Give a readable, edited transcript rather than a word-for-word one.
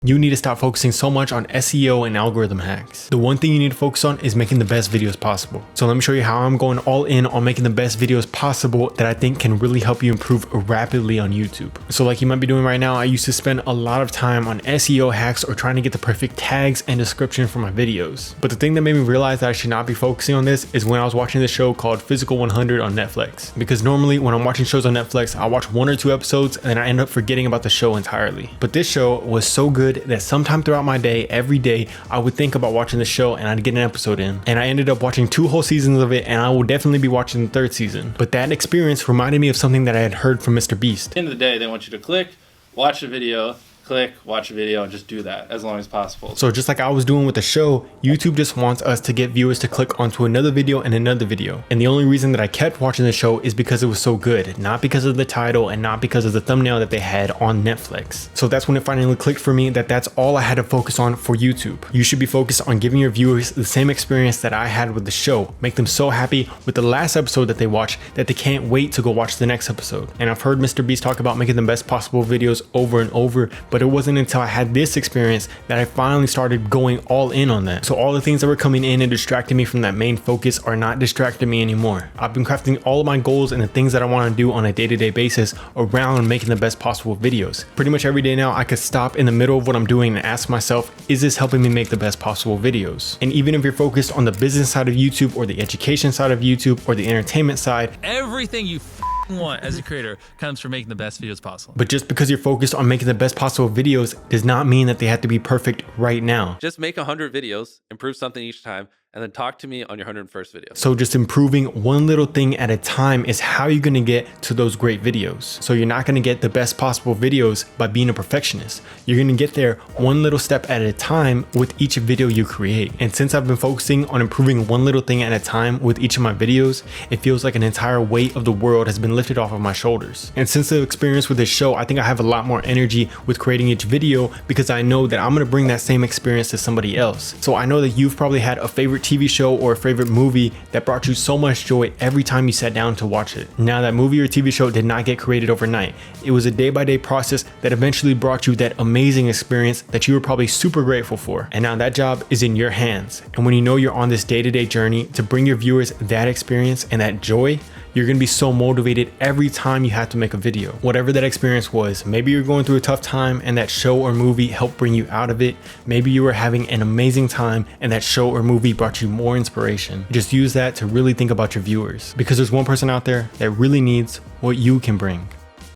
You need to stop focusing so much on SEO and algorithm hacks. The one thing you need to focus on is making the best videos possible. So let me show you how I'm going all in on making the best videos possible that I think can really help you improve rapidly on YouTube. So like you might be doing right now, I used to spend a lot of time on SEO hacks or trying to get the perfect tags and description for my videos. But the thing that made me realize that I should not be focusing on this is when I was watching this show called Physical 100 on Netflix. Because normally when I'm watching shows on Netflix, I watch 1 or 2 episodes and then I end up forgetting about the show entirely. But this show was so good that sometime throughout my day, every day, I would think about watching the show and I'd get an episode in. And I ended up watching 2 whole seasons of it, and I will definitely be watching the 3rd season. But that experience reminded me of something that I had heard from Mr. Beast. At the end of the day, they want you to click, watch a video, click, watch a video, and just do that as long as possible. So just like I was doing with the show, YouTube just wants us to get viewers to click onto another video and another video. And the only reason that I kept watching the show is because it was so good, not because of the title and not because of the thumbnail that they had on Netflix. So that's when it finally clicked for me that that's all I had to focus on for YouTube. You should be focused on giving your viewers the same experience that I had with the show. Make them so happy with the last episode that they watched that they can't wait to go watch the next episode. And I've heard Mr. Beast talk about making the best possible videos over and over, but it wasn't until I had this experience that I finally started going all in on that. So all the things that were coming in and distracting me from that main focus are not distracting me anymore. I've been crafting all of my goals and the things that I want to do on a day-to-day basis around making the best possible videos. Pretty much every day now, I could stop in the middle of what I'm doing and ask myself, is this helping me make the best possible videos? And even if you're focused on the business side of YouTube or the education side of YouTube or the entertainment side, everything you want as a creator comes from making the best videos possible. But just because you're focused on making the best possible videos does not mean that they have to be perfect right now. Just make 100 videos, improve something each time, and then talk to me on your 101st video. So just improving one little thing at a time is how you're going to get to those great videos. So you're not going to get the best possible videos by being a perfectionist. You're going to get there one little step at a time with each video you create. And since I've been focusing on improving one little thing at a time with each of my videos, it feels like an entire weight of the world has been lifted off of my shoulders. And since the experience with this show, I think I have a lot more energy with creating each video because I know that I'm going to bring that same experience to somebody else. So I know that you've probably had a favorite TV show or a favorite movie that brought you so much joy every time you sat down to watch it. Now that movie or TV show did not get created overnight. It was a day-by-day process that eventually brought you that amazing experience that you were probably super grateful for. And now that job is in your hands. And when you know you're on this day-to-day journey to bring your viewers that experience and that joy, you're going to be so motivated every time you have to make a video. Whatever that experience was, maybe you're going through a tough time and that show or movie helped bring you out of it. Maybe you were having an amazing time and that show or movie brought you more inspiration. Just use that to really think about your viewers, because there's one person out there that really needs what you can bring.